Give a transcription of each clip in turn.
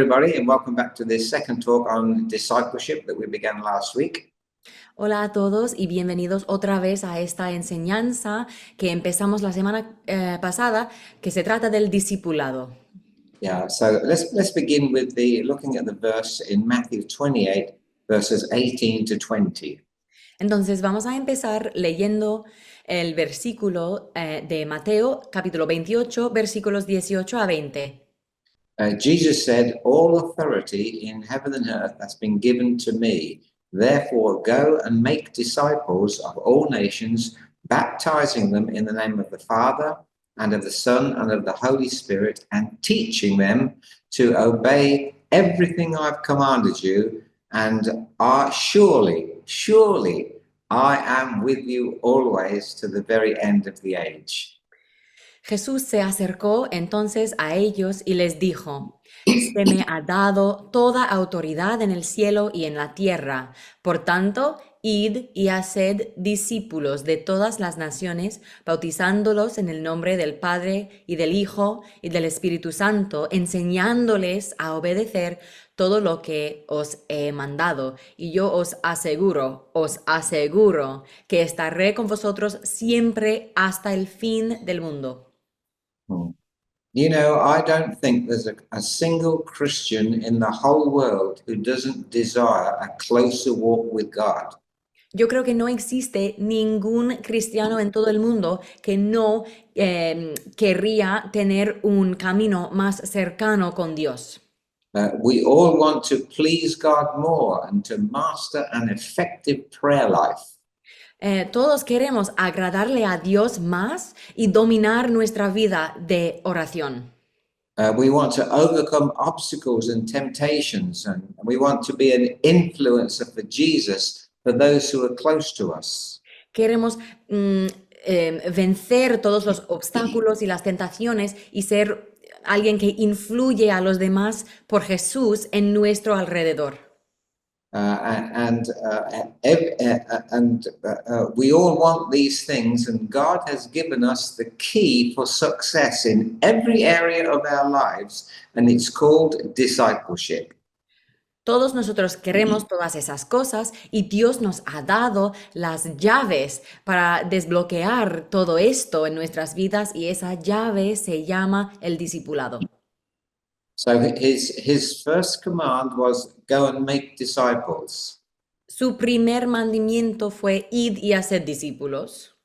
everybody, and welcome back to this second talk on discipleship that we began last week. Hola a todos y bienvenidos otra vez a esta enseñanza que empezamos la semana pasada, que se trata del discipulado. Yeah, so let's begin with looking at the verse in Matthew 28, verses 18 to 20. Entonces vamos a empezar leyendo el versículo de Mateo, capítulo 28, versículos 18 a 20. Jesus said, "All authority in heaven and earth has been given to me. Therefore, go and make disciples of all nations, baptizing them in the name of the Father and of the Son and of the Holy Spirit, and teaching them to obey everything I've commanded you. And surely, I am with you always to the very end of the age." Jesús se acercó entonces a ellos y les dijo: Se me ha dado toda autoridad en el cielo y en la tierra. Por tanto, id y haced discípulos de todas las naciones, bautizándolos en el nombre del Padre y del Hijo y del Espíritu Santo, enseñándoles a obedecer todo lo que os he mandado. Y yo os aseguro, que estaré con vosotros siempre hasta el fin del mundo. You know, I don't think there's a single Christian in the whole world who doesn't desire a closer walk with God. Yo creo que no existe ningún cristiano en todo el mundo que no querría tener un camino más cercano con Dios. We all want to please God more and to master an effective prayer life. Todos queremos agradarle a Dios más y dominar nuestra vida de oración. We want to overcome obstacles and temptations, and we want to be an influencer for Jesus for those who are close to us. Queremos vencer todos los obstáculos y las tentaciones y ser alguien que influye a los demás por Jesús en nuestro alrededor. We all want these things, and God has given us the key for success in every area of our lives, and it's called discipleship. Todos nosotros queremos todas esas cosas y Dios nos ha dado las llaves para desbloquear todo esto en nuestras vidas y esa llave se llama el discipulado. So his first command was go and make disciples. Su primer mandamiento fue id y hacer discípulos.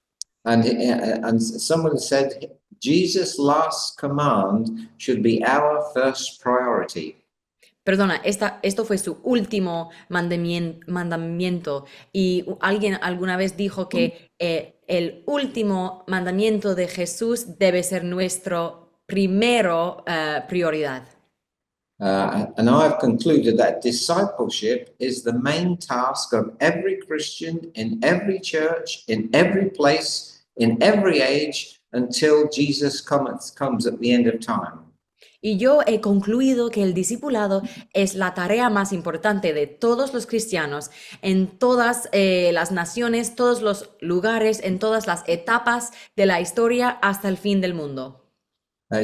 And someone said Jesus' last command should be our first priority. Perdona, esto fue su último mandamiento y alguien alguna vez dijo que el último mandamiento de Jesús debe ser nuestro primero prioridad. And I've concluded that discipleship is the main task of every Christian in every church, in every place, in every age, until Jesus comes at the end of time. Y yo he concluido que el discipulado es la tarea más importante de todos los cristianos en todas las naciones, todos los lugares, en todas las etapas de la historia hasta el fin del mundo.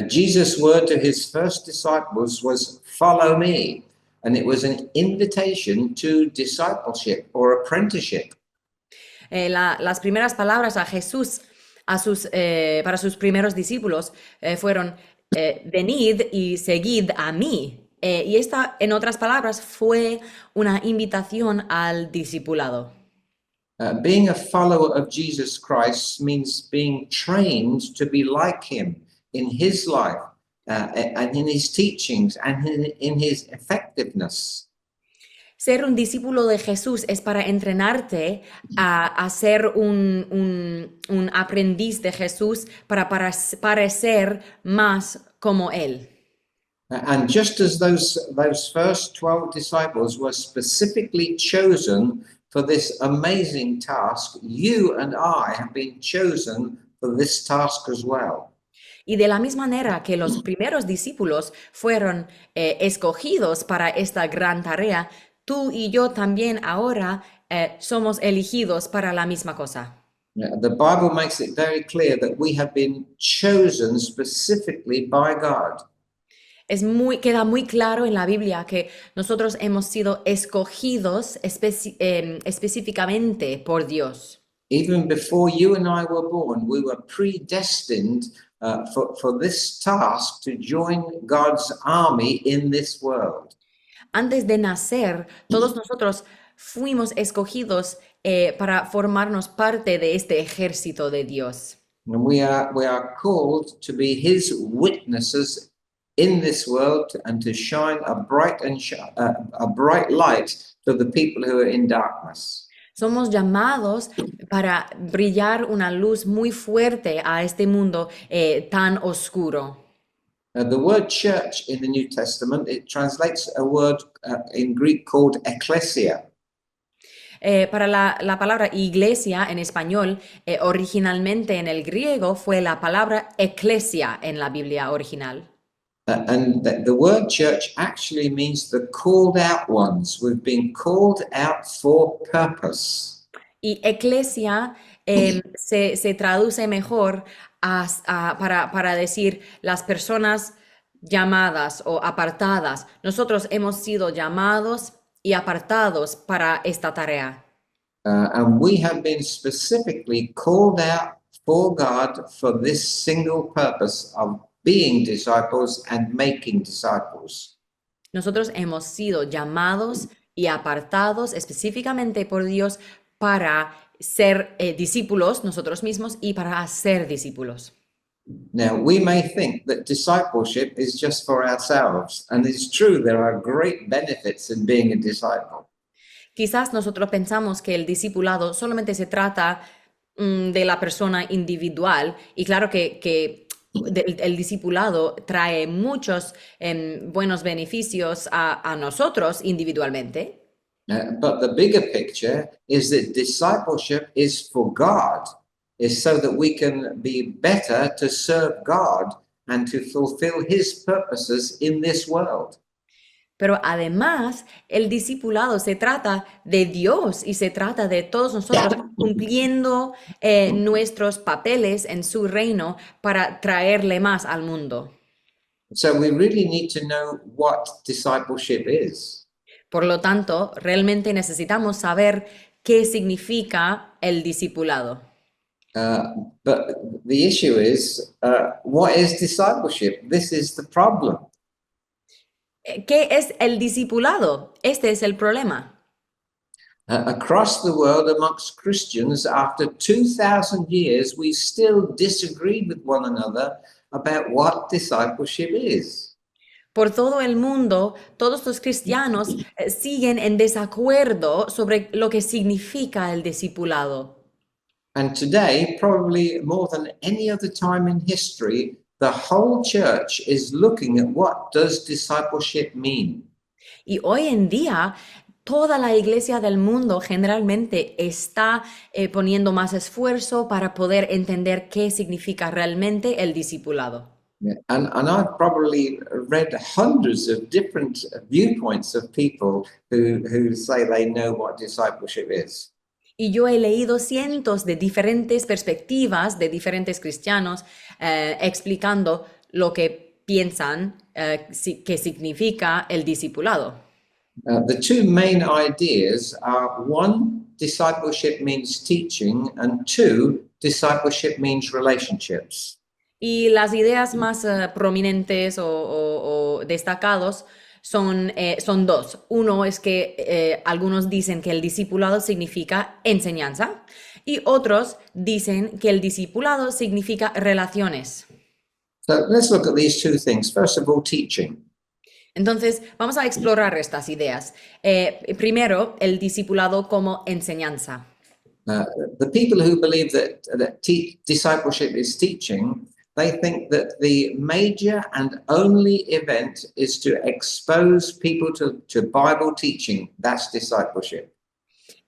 Jesus' word to his first disciples was, "Follow me," and it was an invitation to discipleship or apprenticeship. Las primeras palabras a Jesús para sus primeros discípulos fueron venid y seguid a mí. Y esta, en otras palabras, fue una invitación al discipulado. Being a follower of Jesus Christ means being trained to be like him in his life and in his teachings and in his effectiveness. Ser un discípulo de Jesús es para entrenarte a ser un aprendiz de Jesús para parecer más como Él. And just as those first 12 disciples were specifically chosen for this amazing task, you and I have been chosen for this task as well. Y de la misma manera que los primeros discípulos fueron escogidos para esta gran tarea, tú y yo también ahora somos elegidos para la misma cosa. The Bible makes it very clear that we have been chosen specifically by God. Queda muy claro en la Biblia que nosotros hemos sido escogidos específicamente por Dios. Even before you and I were born, we were predestined for this task to join God's army in this world. Antes de nacer, todos nosotros fuimos escogidos para formarnos parte de este ejército de Dios. And we are called to be his witnesses in this world and to shine a bright light to the people who are in darkness. Somos llamados para brillar una luz muy fuerte a este mundo tan oscuro. The word church in the New Testament, it translates a word in Greek called ecclesia. Para la palabra iglesia en español, originalmente en el griego fue la palabra eclesia en la Biblia original. And the word church actually means the called out ones. We've been called out for purpose. Y eclesia se traduce mejor para decir las personas llamadas o apartadas. Nosotros hemos sido llamados y apartados para esta tarea. And we have been specifically called out for God for this single purpose of being disciples and making disciples. Nosotros hemos sido llamados y apartados específicamente por Dios para ser discípulos nosotros mismos y para hacer discípulos. Now, we may think that discipleship is just for ourselves, and it's true, there are great benefits in being a disciple. Quizás nosotros pensamos que el discipulado solamente se trata de la persona individual, y claro que el discipulado trae muchos buenos beneficios a nosotros individualmente. But the bigger picture is that discipleship is for God, is so that we can be better to serve God and to fulfill his purposes in this world. Pero además, el discipulado se trata de Dios y se trata de todos nosotros cumpliendo nuestros papeles en su reino para traerle más al mundo. So we really need to know what discipleship is. Por lo tanto, realmente necesitamos saber qué significa el discipulado. But the issue is, what is discipleship? This is the problem. ¿Qué es el discipulado? Este es el problema. Across the world, amongst Christians, after 2,000 years, we still disagree with one another about what discipleship is. Por todo el mundo, todos los cristianos siguen en desacuerdo sobre lo que significa el discipulado. And today, probably more than any other time in history, the whole church is looking at what does discipleship mean. Y hoy en día, toda la iglesia del mundo generalmente está poniendo más esfuerzo para poder entender qué significa realmente el discipulado. Yeah. And I've probably read hundreds of different viewpoints of people who say they know what discipleship is. Y yo he leído cientos de diferentes perspectivas de diferentes cristianos explicando lo que piensan que significa el discipulado. The two main ideas are, one, discipleship means teaching, and two, discipleship means relationships. Y las ideas más prominentes o destacados son dos. Uno es que algunos dicen que el discipulado significa enseñanza y otros dicen que el discipulado significa relaciones. So let's look at these two things. First of all, teaching. Entonces, vamos a explorar estas ideas. Primero, el discipulado como enseñanza. The people who believe that discipleship is teaching, they think that the major and only event is to expose people to Bible teaching. That's discipleship.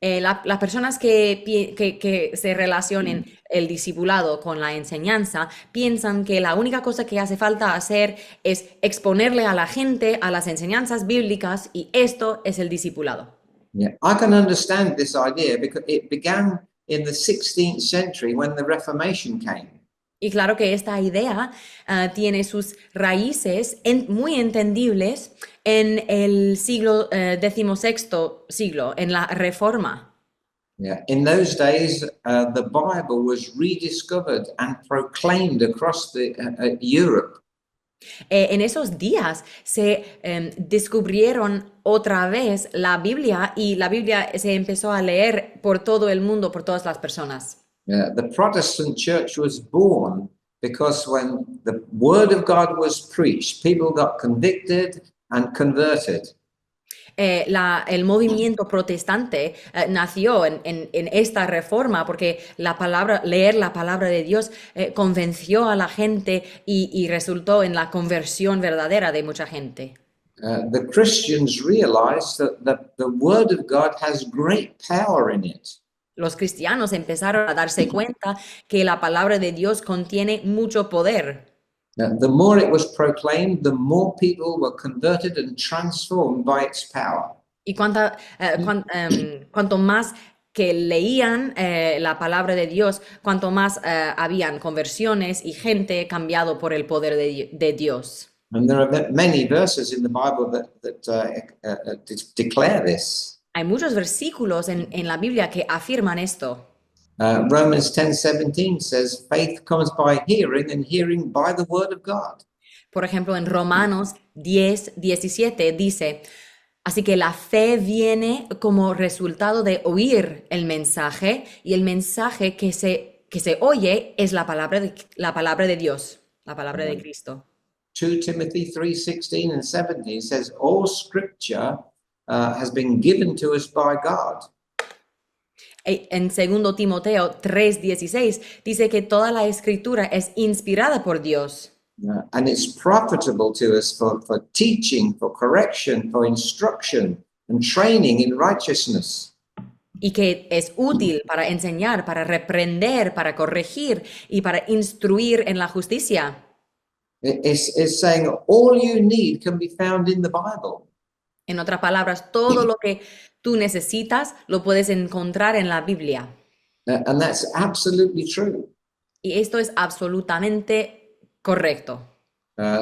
Las personas que se relacionen el discipulado con la enseñanza piensan que la única cosa que hace falta hacer es exponerle a la gente a las enseñanzas bíblicas y esto es el discipulado. Yeah, I can understand this idea because it began in the 16th century when the Reformation came. Y claro que esta idea tiene sus raíces muy entendibles en el siglo XVI siglo, en la Reforma. Yeah. In those days, the Bible was rediscovered and proclaimed across Europe. En esos días se descubrieron otra vez la Biblia y la Biblia se empezó a leer por todo el mundo, por todas las personas. The Protestant church was born because when the word of God was preached, people got convicted and converted. El movimiento protestante nació en esta reforma porque leer la palabra de Dios convenció a la gente y resultó en la conversión verdadera de mucha gente. The Christians realized that the word of God has great power in it. Los cristianos empezaron a darse cuenta que la palabra de Dios contiene mucho poder. The more it was proclaimed, the more people were converted and transformed by its power. Y cuanto más que leían la palabra de Dios, cuanto más habían conversiones y gente cambiado por el poder de Dios. And there are many verses in the Bible that declare this. Hay muchos versículos en la Biblia que afirman esto. Romans 10:17 says, faith comes by hearing and hearing by the word of God. Por ejemplo, en Romanos 10:17 dice, así que la fe viene como resultado de oír el mensaje y el mensaje que se oye es la palabra de Dios, la palabra de Cristo. 2 Timothy 3:16 and 17 says, all scripture has been given to us by God. En 2 Timoteo 3:16 dice que toda la escritura es inspirada por Dios. And it's profitable to us for teaching, for correction, for instruction, and training in righteousness. Y que es útil para enseñar, para reprender, para corregir y para instruir en la justicia. It's saying all you need can be found in the Bible. En otras palabras, todo lo que tú necesitas lo puedes encontrar en la Biblia. And that's absolutely true. Y esto es absolutamente correcto.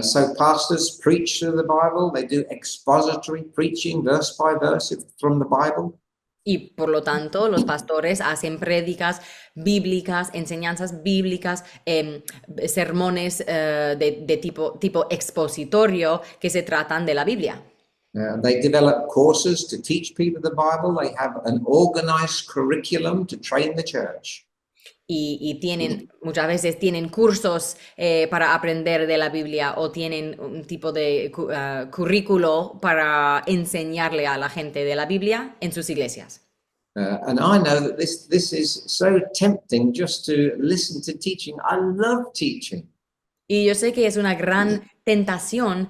So pastors preach through the Bible. They do expository preaching, verse by verse from the Bible. Y por lo tanto, los pastores hacen prédicas bíblicas, enseñanzas bíblicas, sermones de tipo expositorio que se tratan de la Biblia. They develop courses to teach people the Bible. They have an organized curriculum to train the church. Y muchas veces tienen cursos para aprender de la Biblia o tienen un tipo de currículo para enseñarle a la gente de la Biblia en sus iglesias. And I know that this is so tempting just to listen to teaching. I love teaching. Y yo sé que es una gran tentación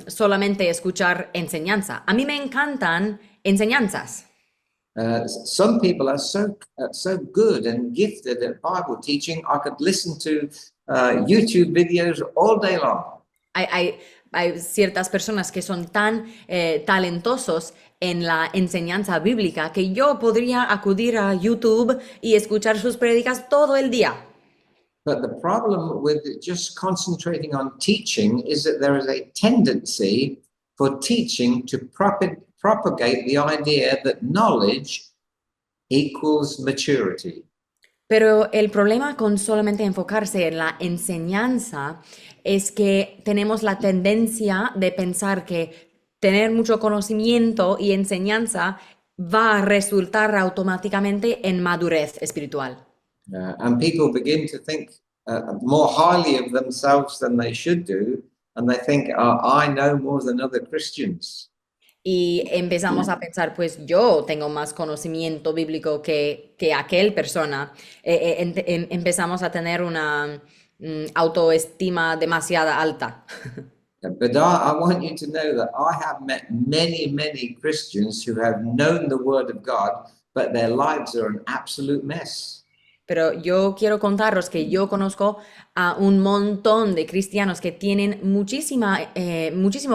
solamente escuchar enseñanza. A mí me encantan enseñanzas. Some people are so good and gifted at Bible teaching. I could listen to YouTube videos all day long. Hay ciertas personas que son tan talentosos en la enseñanza bíblica que yo podría acudir a YouTube y escuchar sus prédicas todo el día. But the problem with just concentrating on teaching is that there is a tendency for teaching to propagate the idea that knowledge equals maturity. Pero el problema con solamente enfocarse en la enseñanza es que tenemos la tendencia de pensar que tener mucho conocimiento y enseñanza va a resultar automáticamente en madurez espiritual. And people begin to think more highly of themselves than they should do, and they think, I know more than other Christians. Y empezamos a pensar, pues yo tengo más conocimiento bíblico que aquel persona. Empezamos a tener una autoestima demasiado alta. But I want you to know that I have met many Christians who have known the Word of God, but their lives are an absolute mess. Pero yo quiero contaros que yo conozco a un montón de cristianos que tienen muchísimo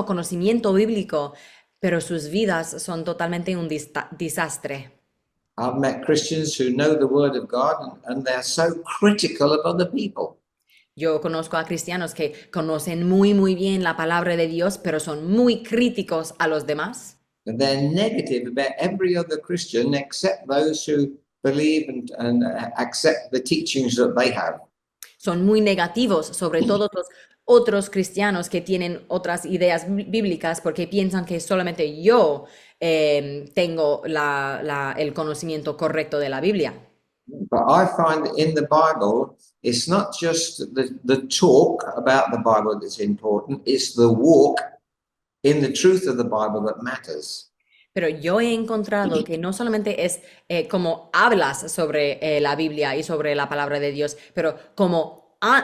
conocimiento bíblico, pero sus vidas son totalmente un desastre. I've met Christians who know the Word of God and they're so critical of other people. Yo conozco a cristianos que conocen muy bien la palabra de Dios, pero son muy críticos a los demás. And they're negative about every other Christian except those who believe and accept the teachings that they have. Son muy negativos sobre todos los otros cristianos que tienen otras ideas bíblicas porque piensan que solamente yo tengo el conocimiento correcto de la Biblia. But I find that in the Bible, it's not just the talk about the Bible that's important, it's the walk in the truth of the Bible that matters. Pero yo he encontrado que no solamente es como hablas sobre la Biblia y sobre la palabra de Dios, pero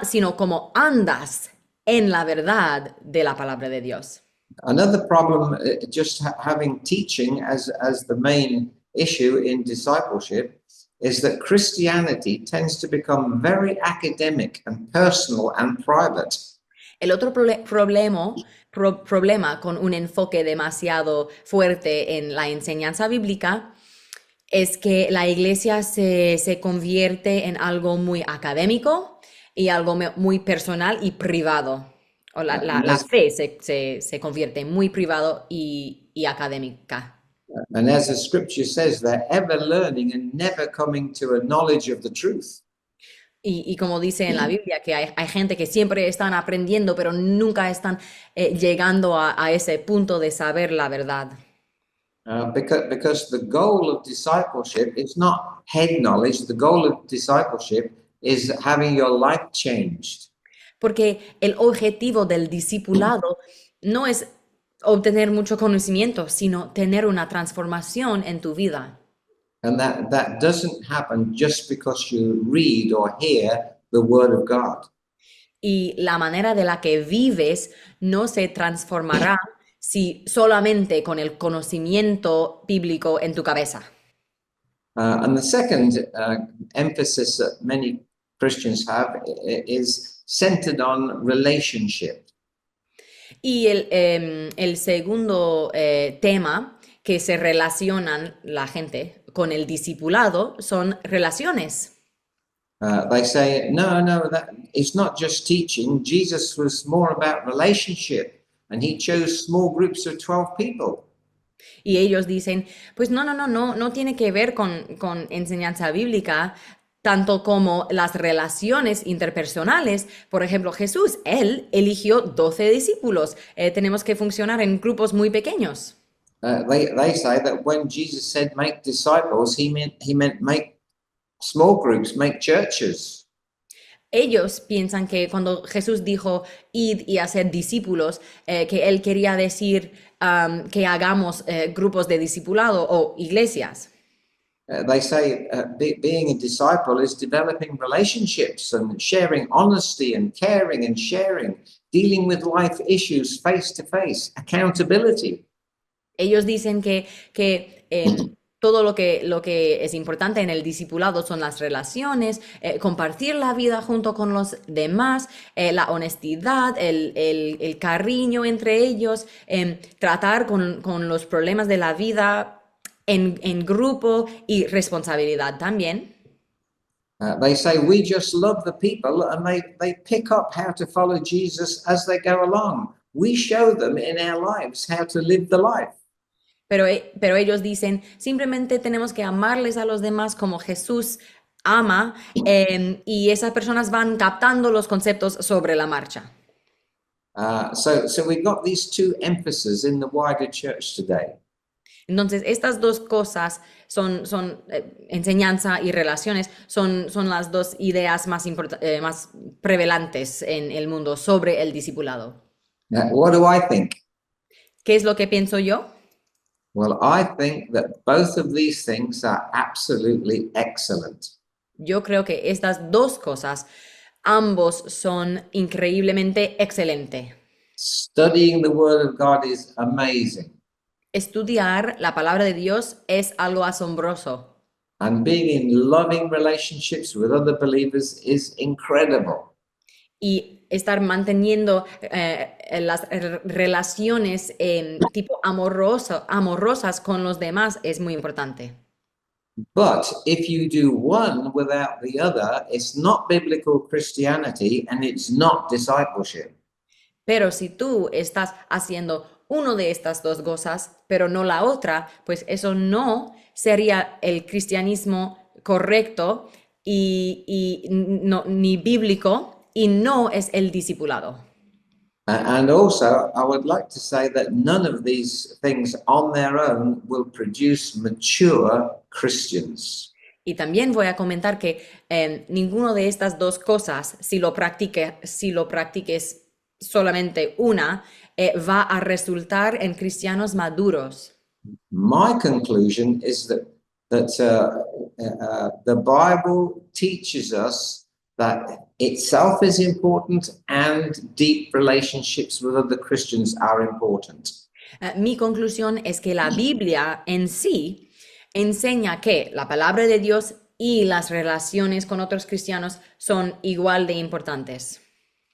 sino como andas en la verdad de la palabra de Dios. Another problem, just having teaching as the main issue in discipleship, is that Christianity tends to become very academic and personal and private. El otro problema con un enfoque demasiado fuerte en la enseñanza bíblica es que la iglesia se convierte en algo muy académico y algo muy personal y privado. O la fe se convierte en muy privado y académica. And as the scripture says, they're ever learning and never coming to a knowledge of the truth. Y como dice en la Biblia, que hay gente que siempre están aprendiendo, pero nunca están llegando a ese punto de saber la verdad. Because the goal of discipleship is not head knowledge. The goal of discipleship is having your life changed. Porque el objetivo del discipulado no es obtener mucho conocimiento, sino tener una transformación en tu vida. And that doesn't happen just because you read or hear the word of God. Y la manera de la que vives no se transformará si solamente con el conocimiento bíblico en tu cabeza. And the second emphasis that many Christians have is centered on relationship. Y el segundo tema que se relacionan la gente con el discipulado son relaciones. They say, no, that it's not just teaching. Jesus was more about relationship, and he chose small groups of 12 people. Y ellos dicen, pues no tiene que ver con enseñanza bíblica, tanto como las relaciones interpersonales. Por ejemplo, Jesús, él eligió 12 discípulos. Tenemos que funcionar en grupos muy pequeños. They say that when Jesus said make disciples, he meant make small groups, make churches. Ellos piensan que cuando Jesús dijo id y hacer discípulos, que él quería decir que hagamos grupos de discipulado o iglesias. They say being a disciple is developing relationships and sharing honesty and caring and sharing, dealing with life issues face to face, accountability. Ellos dicen que todo lo que es importante en el discipulado son las relaciones, compartir la vida junto con los demás, la honestidad, el cariño entre ellos, tratar con los problemas de la vida en grupo y responsabilidad también. They say we just love the people and they pick up how to follow Jesus as they go along. We show them in our lives how to live the life. Pero ellos dicen, simplemente tenemos que amarles a los demás como Jesús ama, y esas personas van captando los conceptos sobre la marcha. So we've got these two emphases in the wider church today. Entonces, estas dos cosas son enseñanza y relaciones, son las dos ideas más prevalentes en el mundo sobre el discipulado. What do I think? ¿Qué es lo que pienso yo? Well, I think that both of these things are absolutely excellent. Yo creo que estas dos cosas, ambos son increíblemente excelentes. Studying the Word of God is amazing. Estudiar la palabra de Dios es algo asombroso. And being in loving relationships with other believers is incredible. Y estar manteniendo las relaciones tipo amorosas con los demás es muy importante. But if you do one without the other, it's not biblical Christianity and it's not discipleship. Pero si tú estás haciendo uno de estas dos cosas, pero no la otra, pues eso no sería el cristianismo correcto y no, ni bíblico y no es el discipulado. And also, I would like to say that none of these things on their own will produce mature Christians. Y también voy a comentar que ninguno de estas dos cosas, si lo practiques solamente una, va a resultar en cristianos maduros. My conclusion is that the Bible teaches us that itself is important and deep relationships with other Christians are important. Mi conclusión es que la Biblia en sí enseña que la palabra de Dios y las relaciones con otros cristianos son igual de importantes.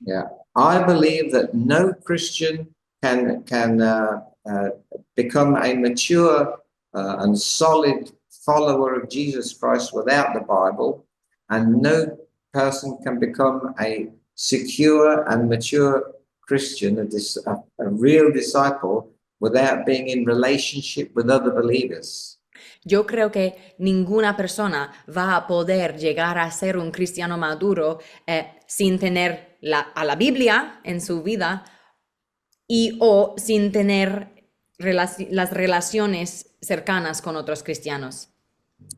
Yeah, I believe that no Christian can become a mature and solid follower of Jesus Christ without the Bible, and no person can become a secure and mature Christian, a real disciple, without being in relationship with other believers. Yo creo que ninguna persona va a poder llegar a ser un cristiano maduro sin tener a la Biblia en su vida o sin tener las relaciones cercanas con otros cristianos.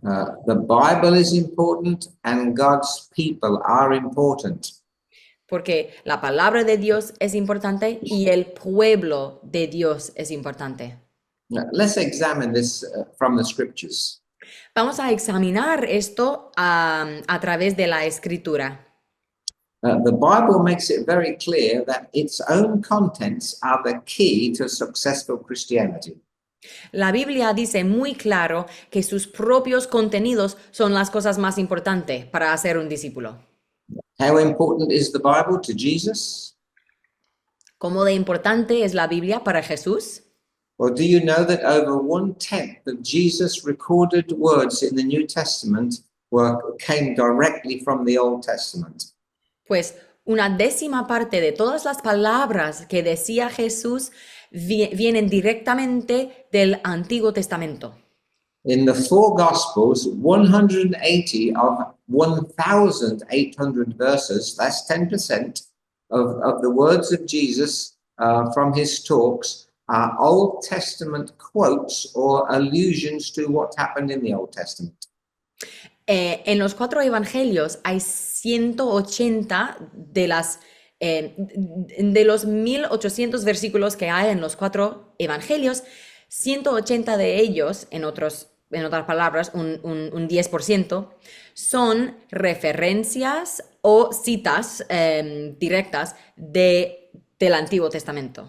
The Bible is important and God's people are important. Porque la palabra de Dios es importante y el pueblo de Dios es importante. Now, let's examine this from the scriptures. Vamos a examinar esto a través de la escritura. The Bible makes it very clear that its own contents are the key to successful Christianity. La Biblia dice muy claro que sus propios contenidos son las cosas más importantes para hacer un discípulo. How important is the Bible to Jesus? ¿Cómo de importante es la Biblia para Jesús? Or do you know that over 1/10 of Jesus' recorded words in the New Testament came directly from the Old Testament? Pues una décima parte de todas las palabras que decía Jesús vienen directamente del Antiguo Testamento. In the four Gospels, 180 of 1,800 verses, that's 10% of the words of Jesus from his talks, are Old Testament quotes or allusions to what happened in the Old Testament. En los 4 evangelios hay 180 de los 1800 versículos que hay en los 4 evangelios, 180 de ellos, en otras palabras, un 10%, son referencias o citas directas del Antiguo Testamento.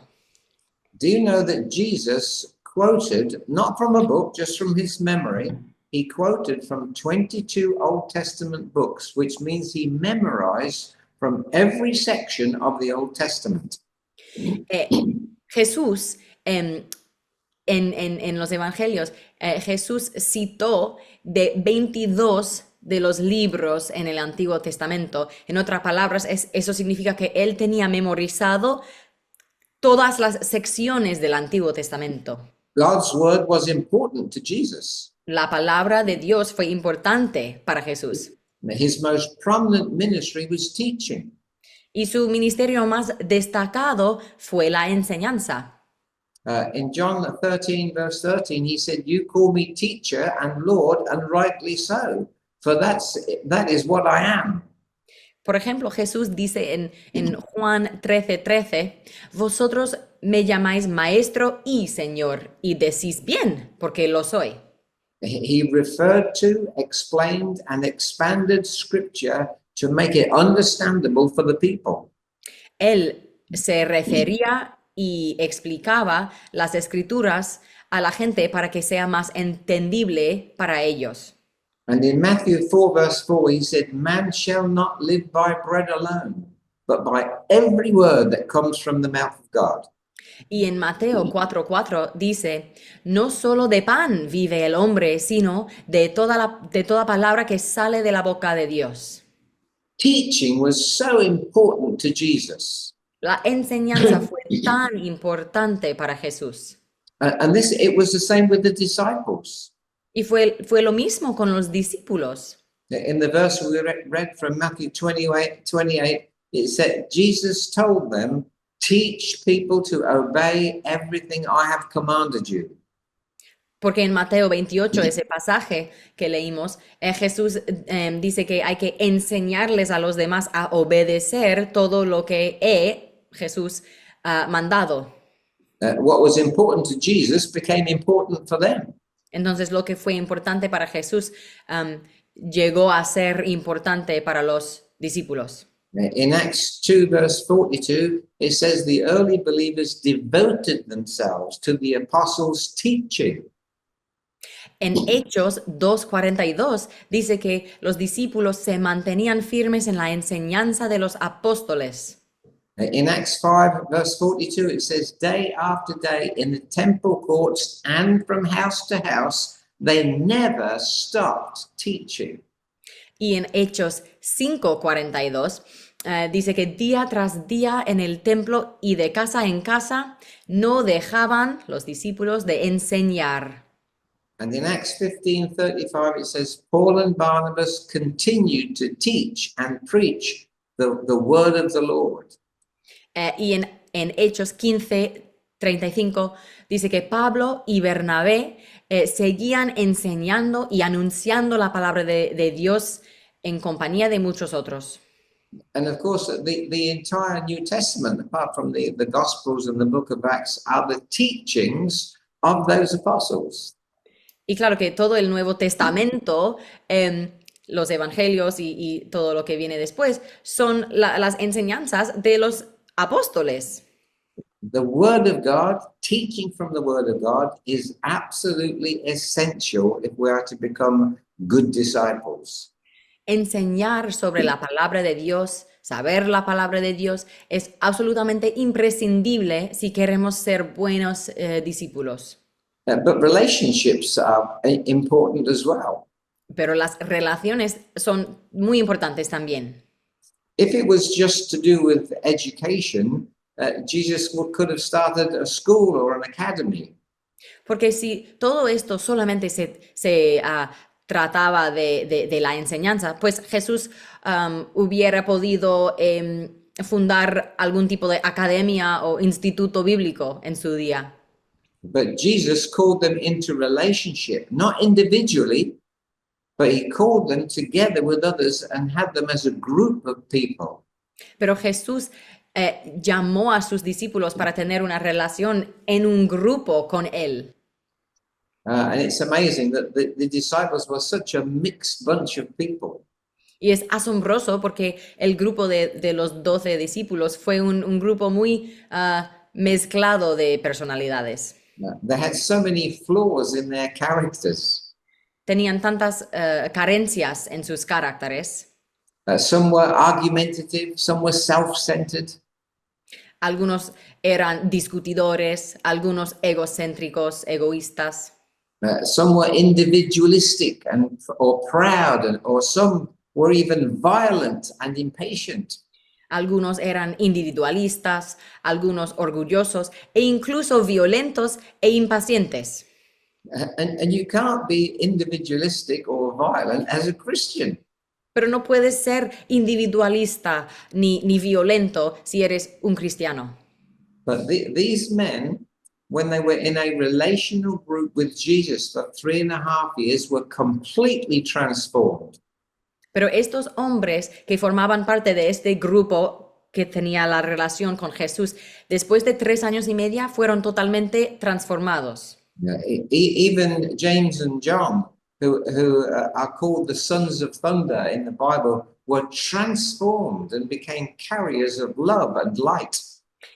Do you know that Jesus quoted, not from a book, just from his memory, he quoted from 22 Old Testament books, which means he memorized from every section of the Old Testament. Jesús, en los evangelios, Jesús citó de 22 de los libros en el Antiguo Testamento. En otras palabras, eso significa que él tenía memorizado todas las secciones del Antiguo Testamento. God's word was important to Jesus. La palabra de Dios fue importante para Jesús. His most prominent ministry was teaching. Y su ministerio más destacado fue la enseñanza. In John 13, verse 13, he said, "You call me teacher and Lord, and rightly so, for that is what I am." Por ejemplo, Jesús dice en Juan 13:13, vosotros me llamáis maestro y Señor, y decís bien, porque lo soy. He referred to, explained, and expanded scripture to make it understandable for the people. Él se refería y explicaba las escrituras a la gente para que sea más entendible para ellos. And in Matthew 4, verse 4, he said, "Man shall not live by bread alone, but by every word that comes from the mouth of God." Y en Mateo 4:4 dice, no solo de pan vive el hombre, sino de toda palabra que sale de la boca de Dios. Teaching was so important to Jesus. La enseñanza fue tan importante para Jesús. And it was the same with the disciples. Y fue lo mismo con los discípulos. In the verse we read from Matthew 28, it said, Jesus told them, teach people to obey everything I have commanded you. Porque en Mateo 28, ese pasaje que leímos, Jesús dice que hay que enseñarles a los demás a obedecer todo lo que Jesús mandado. What was important to Jesus became important for them. Entonces lo que fue importante para Jesús llegó a ser importante para los discípulos. In Acts 2 verse 42, it says the early believers devoted themselves to the apostles' teaching. En Hechos 2:42 dice que los discípulos se mantenían firmes en la enseñanza de los apóstoles. In Acts 5 verse 42, it says day after day in the temple courts and from house to house, they never stopped teaching. Y en Hechos 5:42 dice que día tras día en el templo y de casa en casa no dejaban los discípulos de enseñar. And in Acts 15:35, it says, Paul and Barnabas continued to teach and preach the word of the Lord. Y en Hechos 15:35 dice que Pablo y Bernabé seguían enseñando y anunciando la palabra de Dios en compañía de muchos otros. And of course, the entire New Testament, apart from the Gospels and the book of Acts, are the teachings of those apostles. Y claro que todo el Nuevo Testamento, los evangelios y todo lo que viene después, son las enseñanzas de los apóstoles. The Word of God, teaching from the Word of God, is absolutely essential if we are to become good disciples. Enseñar sobre la palabra de Dios, saber la palabra de Dios, es absolutamente imprescindible si queremos ser buenos discípulos. But relationships are important as well. Pero las relaciones son muy importantes también. If it was just to do with education, Jesus could have started a school or an academy. Porque si todo esto solamente se trataba de la enseñanza, pues Jesús hubiera podido fundar algún tipo de academia o instituto bíblico en su día. But Jesus called them into relationship, not individually, but he called them together with others and had them as a group of people. Pero Jesús llamó a sus discípulos para tener una relación en un grupo con él. And it's amazing that the disciples were such a mixed bunch of people. Y es asombroso porque el grupo de los 12 discípulos fue un grupo muy mezclado de personalidades. They had so many flaws in their characters. Tenían tantas carencias en sus caracteres. Some were argumentative, some were self-centered. Algunos eran discutidores, algunos egocéntricos, egoístas. Some were individualistic or proud, or some were even violent and impatient. Algunos eran individualistas, algunos orgullosos e incluso violentos e impacientes. And you can't be individualistic or violent as a Christian. Pero no puedes ser individualista ni violento si eres un cristiano. But these men, when they were in a relational group with Jesus for 3.5 years, were completely transformed. Pero estos hombres que formaban parte de este grupo que tenía la relación con Jesús, después de 3 años y medio, fueron totalmente transformados. Even James and John, who are called the sons of thunder in the Bible, were transformed and became carriers of love and light.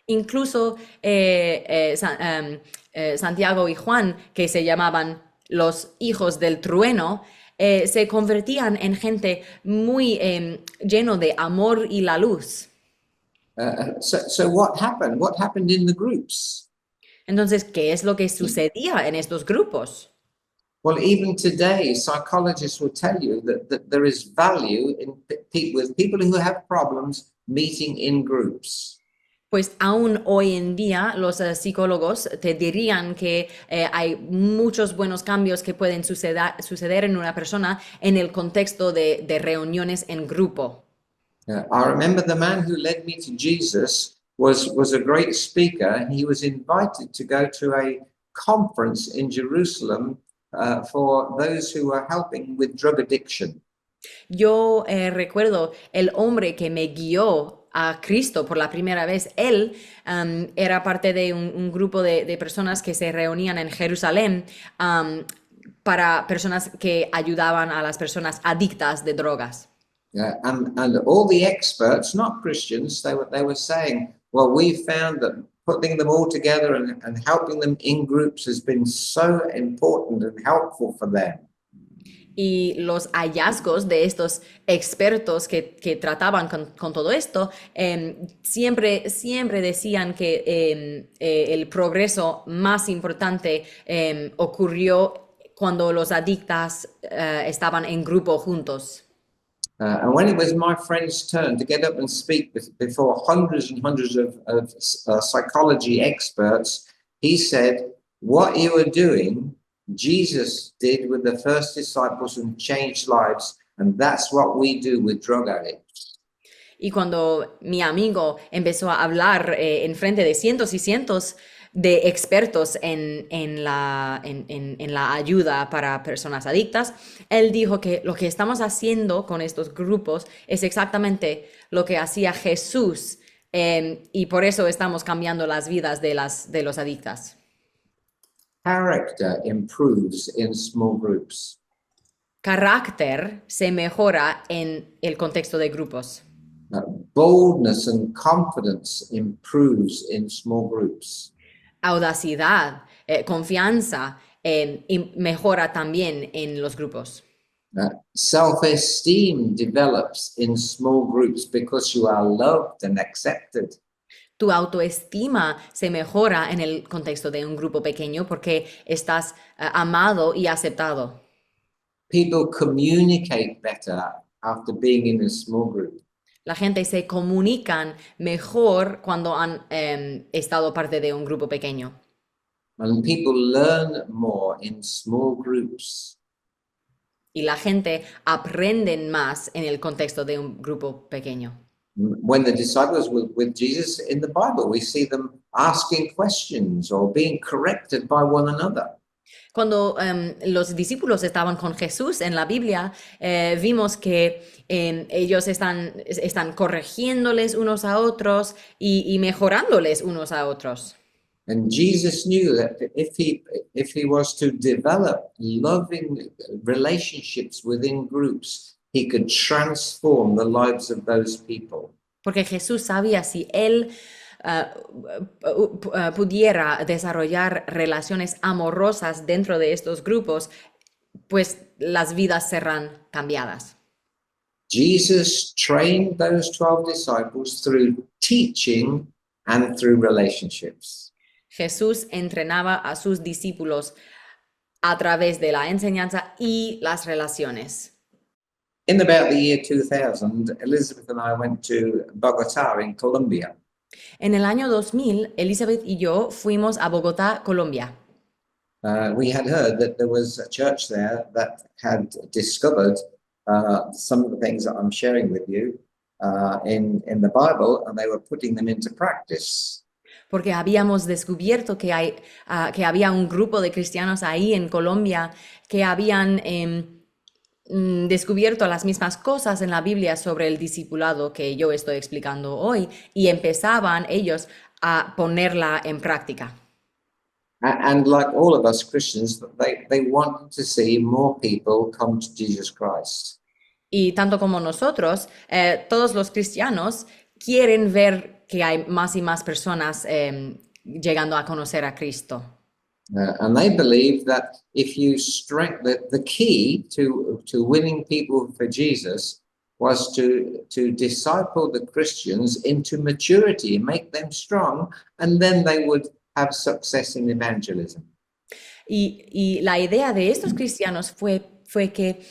Incluso Santiago y Juan, que se llamaban los hijos del trueno, se convertían en gente muy lleno de amor y la luz. So what happened? What happened in the groups? Entonces, ¿qué es lo que sucedía en estos grupos? Well, even today, psychologists will tell you that there is value in with people who have problems meeting in groups. Pues aún hoy en día los psicólogos te dirían que hay muchos buenos cambios que pueden suceder en una persona en el contexto de reuniones en grupo. I remember the man who led me to Jesus was a great speaker. He was invited to go to a conference in Jerusalem for those who were helping with drug addiction. Yo recuerdo el hombre que me guió a Cristo por la primera vez. Él era parte de un grupo de personas que se reunían en Jerusalén para personas que ayudaban a las personas adictas de drogas. And all the experts, not Christians, they were saying, well, we found that putting them all together and helping them in groups has been so important and helpful for them. Y los hallazgos de estos expertos que trataban con todo esto, siempre decían que el progreso más importante ocurrió cuando los adictas estaban en grupo juntos. And when it was my friend's turn to get up and speak before hundreds and hundreds of psychology experts, he said, what you are doing, Jesus did with the first disciples and changed lives, and that's what we do with drug addicts. Y cuando mi amigo empezó a hablar en frente de cientos y cientos de expertos en la ayuda para personas adictas, él dijo que lo que estamos haciendo con estos grupos es exactamente lo que hacía Jesús, y por eso estamos cambiando las vidas de los adictas. Character improves in small groups. Carácter se mejora en el contexto de grupos. Boldness and confidence improves in small groups. Audacidad, confianza, y mejora también en los grupos. Self-esteem develops in small groups because you are loved and accepted. Tu autoestima se mejora en el contexto de un grupo pequeño porque estás amado y aceptado. People communicate better after being in a small group. La gente se comunican mejor cuando han estado parte de un grupo pequeño. And people learn more in small groups. Y la gente aprende más en el contexto de un grupo pequeño. When the disciples were with Jesus in the Bible, we see them asking questions or being corrected by one another. Cuando los discípulos estaban con Jesús en la Biblia, vimos que ellos están corrigiéndoles unos a otros y mejorándoles unos a otros. And Jesus knew that if he was to develop loving relationships within groups, he could transform the lives of those people. Porque Jesús sabía si él pudiera desarrollar relaciones amorosas dentro de estos grupos, pues las vidas serán cambiadas. Jesus trained those 12 disciples through teaching and through relationships. Jesús entrenaba a sus discípulos a través de la enseñanza y las relaciones. In about the year 2000, Elizabeth and I went to Bogotá in Colombia. En el año 2000, Elizabeth y yo fuimos a Bogotá, Colombia. We had heard that there was a church there that had discovered some of the things that I'm sharing with you in the Bible, and they were putting them into practice. Porque habíamos descubierto que había un grupo de cristianos ahí en Colombia que habían descubierto las mismas cosas en la Biblia sobre el discipulado que yo estoy explicando hoy y empezaban ellos a ponerla en práctica. And like all of us Christians, they want to see more people come to Jesus Christ. Y tanto como nosotros, todos los cristianos quieren ver que hay más y más personas llegando a conocer a Cristo. And they believe that if you the key to winning people for Jesus was to disciple the Christians into maturity and make them strong, and then they would have success in evangelism. Y la idea de estos cristianos fue que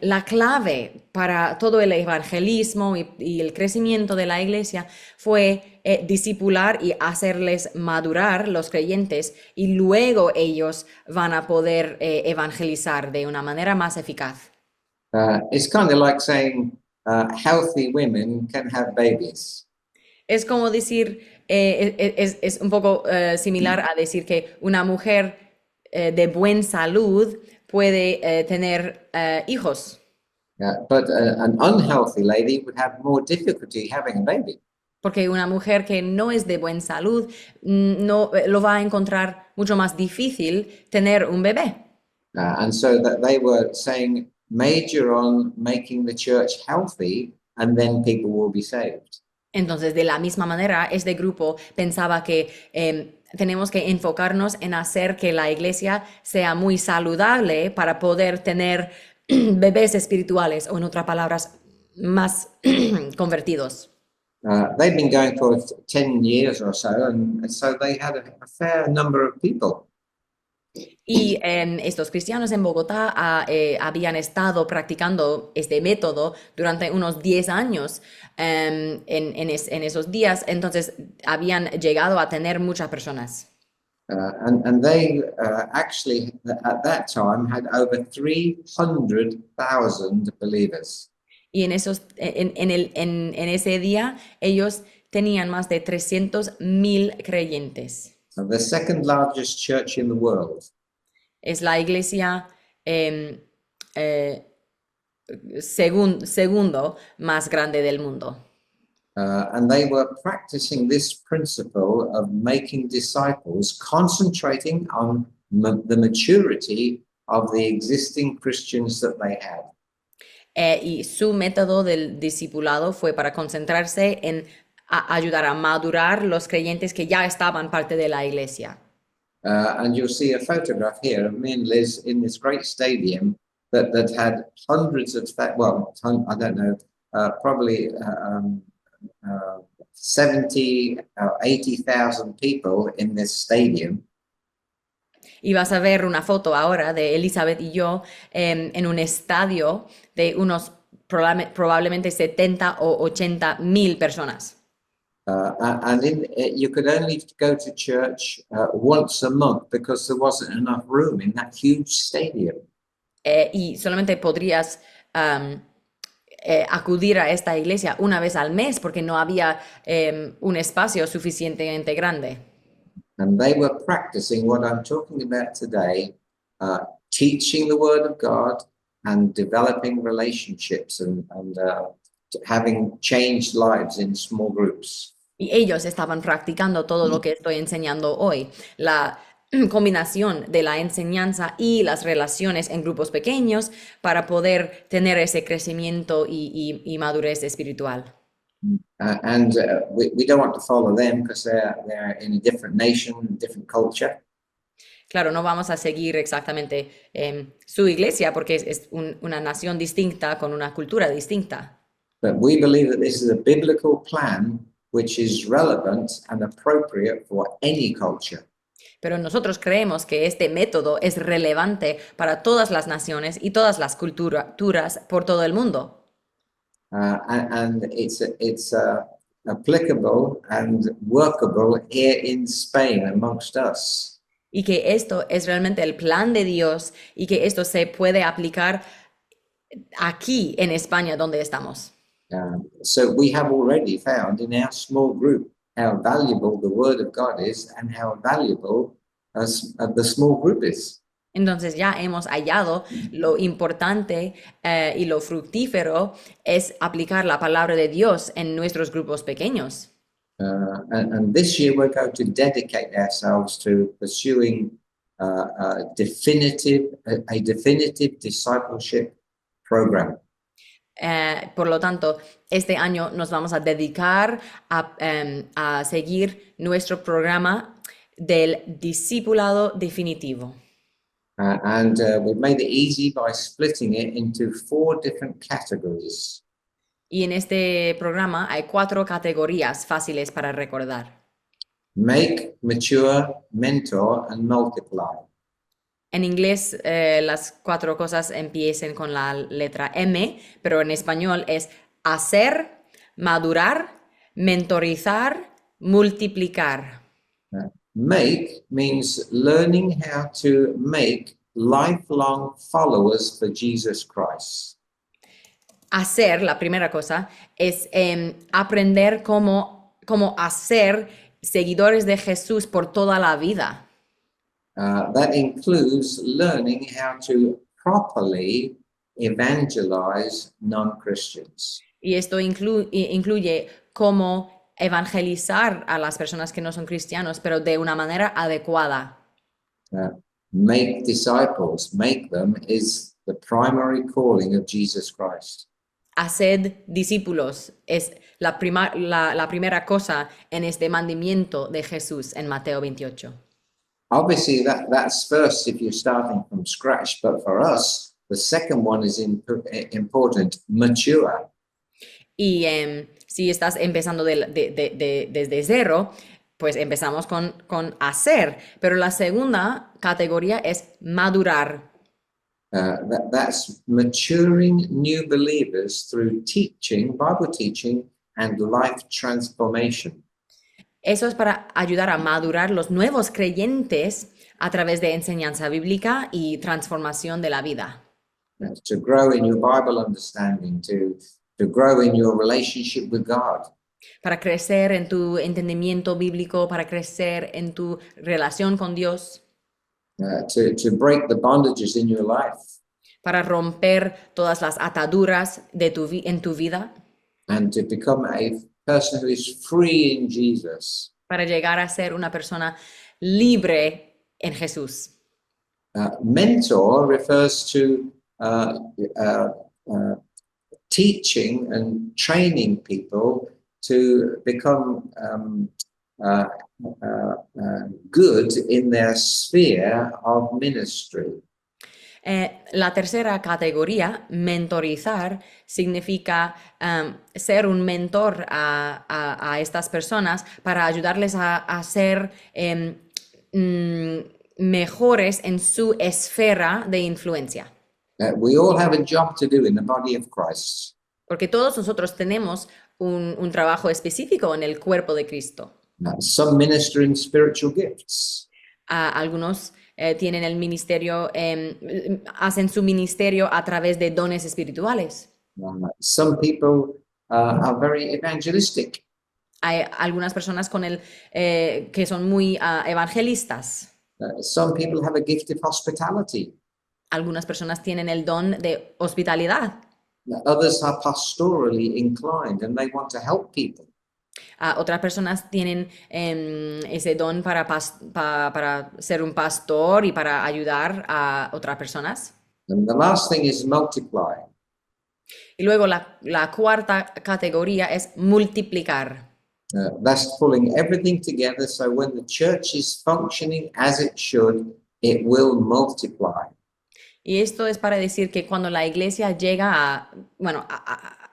la clave para todo el evangelismo y el crecimiento de la iglesia fue discipular y hacerles madurar los creyentes, y luego ellos van a poder evangelizar de una manera más eficaz. It's kind of like saying healthy women can have babies. Es como decir, es un poco similar a decir que una mujer de buena salud puede tener hijos, But an unhealthy lady would have more difficulty having a baby. porque una mujer que no es de buena salud no lo va a encontrar mucho más difícil tener un bebé. And so that they were saying, major on making the church healthy, and then people will be saved. Entonces, de la misma manera, este grupo pensaba que tenemos que enfocarnos en hacer que la iglesia sea muy saludable para poder tener bebés espirituales, o en otras palabras, más convertidos. They've been going for 10 years or so, and so they had a fair number of people. Y estos cristianos en Bogotá habían estado practicando este método durante unos 10 años en esos días, entonces habían llegado a tener muchas personas. And they actually, at that time, had over 300,000 believers. Y en ese día ellos tenían más de 300,000 creyentes. So the second largest church in the world. Es la iglesia segundo más grande del mundo. And they were practicing this principle of making disciples, concentrating on the maturity of the existing Christians that they had. Y su método del discipulado fue para concentrarse en ayudar a madurar los creyentes que ya estaban parte de la iglesia. And you'll see a photograph here of me and Liz in this great stadium that had hundreds of, I don't know, probably 70 or 80,000 people in this stadium. Y vas a ver una foto ahora de Elizabeth y yo en un estadio de unos probablemente 70 o 80,000 personas. And you could only go to church once a month because there wasn't enough room in that huge stadium. Y solamente podrías acudir a esta iglesia una vez al mes porque no había un espacio suficientemente grande. And they were practicing what I'm talking about today, teaching the Word of God and developing relationships and having changed lives in small groups. Y ellos estaban practicando todo lo que estoy enseñando hoy, la combinación de la enseñanza y las relaciones en grupos pequeños para poder tener ese crecimiento y madurez espiritual. We don't want to follow them because they're in a different nation, different culture. Claro, no vamos a seguir exactamente su iglesia porque es una nación distinta con una cultura distinta. But we believe that this is a biblical plan which is relevant and appropriate for any culture. Pero nosotros creemos que este método es relevante para todas las naciones y todas las culturas por todo el mundo. And it's applicable and workable here in Spain amongst us. Y que esto es realmente el plan de Dios y que esto se puede aplicar aquí en España donde estamos. So we have already found in our small group how valuable the Word of God is and how valuable the small group is. Entonces ya hemos hallado lo importante y lo fructífero es aplicar la palabra de Dios en nuestros grupos pequeños. And this year we're going to dedicate ourselves to pursuing a definitive discipleship program. Por lo tanto, este año nos vamos a dedicar a seguir nuestro programa del discipulado definitivo. And we've made it easy by splitting it into 4 different categories. Y en este programa hay 4 categorías fáciles para recordar. Make, mature, mentor, and multiply. En inglés las 4 cosas empiezan con la letra M, pero en español es hacer, madurar, mentorizar, multiplicar. Make means learning how to make lifelong followers for Jesus Christ. Hacer, la primera cosa, es aprender cómo hacer seguidores de Jesús por toda la vida. That includes learning how to properly evangelize non-Christians. Y esto incluye cómo evangelizar a las personas que no son cristianos, pero de una manera adecuada. Make disciples, make them is the primary calling of Jesus Christ. Haced discípulos es la primera cosa en este mandamiento de Jesús en Mateo 28. Obviously, that's first if you're starting from scratch, but for us, the second one is important, mature. Y si estás empezando desde cero, pues empezamos con hacer, pero la segunda categoría es madurar. That's maturing new believers through teaching, Bible teaching, and life transformation. Eso es para ayudar a madurar los nuevos creyentes a través de enseñanza bíblica y transformación de la vida. To grow in your Bible understanding, to grow in your relationship with God. Para crecer en tu entendimiento bíblico, para crecer en tu relación con Dios. To break the bondages in your life. Para romper todas las ataduras en tu vida. And to become a person who is free in Jesus. Para llegar a ser una persona libre en Jesús. Mentor refers to teaching and training people to become good in their sphere of ministry. La tercera categoría, mentorizar, significa ser un mentor a estas personas para ayudarles a ser mejores en su esfera de influencia. We all have a job to do in the body of Christ. Porque todos nosotros tenemos un trabajo específico en el cuerpo de Cristo. Some minister in spiritual gifts. Algunos tienen el ministerio, hacen su ministerio a través de dones espirituales. Some people are very evangelistic. Hay algunas personas que son muy evangelistas. Some people have a gift of hospitality. Algunas personas tienen el don de hospitalidad. Others are pastorally inclined and they want to help people. Otras personas tienen ese don para ser un pastor y para ayudar a otras personas. And the last thing is multiply. Y luego la cuarta categoría es multiplicar. That's pulling everything together so when the church is functioning as it should, it will multiply. Y esto es para decir que cuando la iglesia llega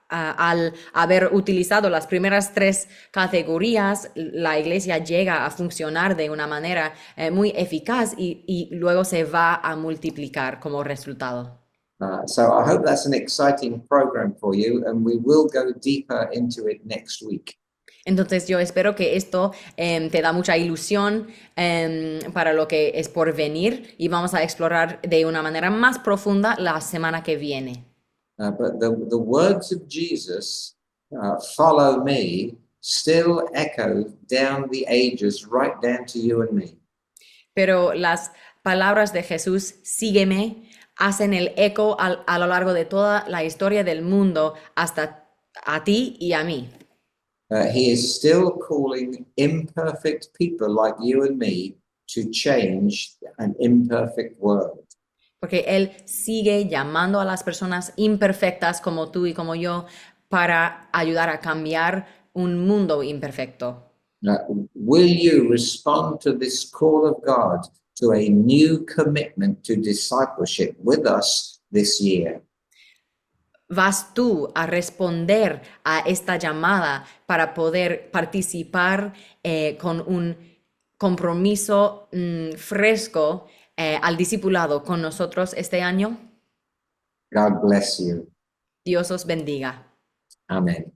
al haber utilizado las primeras 3 categorías, la iglesia llega a funcionar de una manera muy eficaz y luego se va a multiplicar como resultado. So I hope that's an exciting program for you and we will go deeper into it next week. Entonces yo espero que esto te da mucha ilusión para lo que es por venir y vamos a explorar de una manera más profunda la semana que viene. But the words of Jesus, follow me, still echo down the ages, right down to you and me. Pero las palabras de Jesús, sígueme, hacen el eco a lo largo de toda la historia del mundo hasta a ti y a mí. He is still calling imperfect people like you and me to change an imperfect world. Porque Él sigue llamando a las personas imperfectas como tú y como yo para ayudar a cambiar un mundo imperfecto. Will you respond to this call of God to a new commitment to discipleship with us this year? ¿Vas tú a responder a esta llamada para poder participar con un compromiso fresco al discipulado con nosotros este año? God bless you. Dios os bendiga. Amen.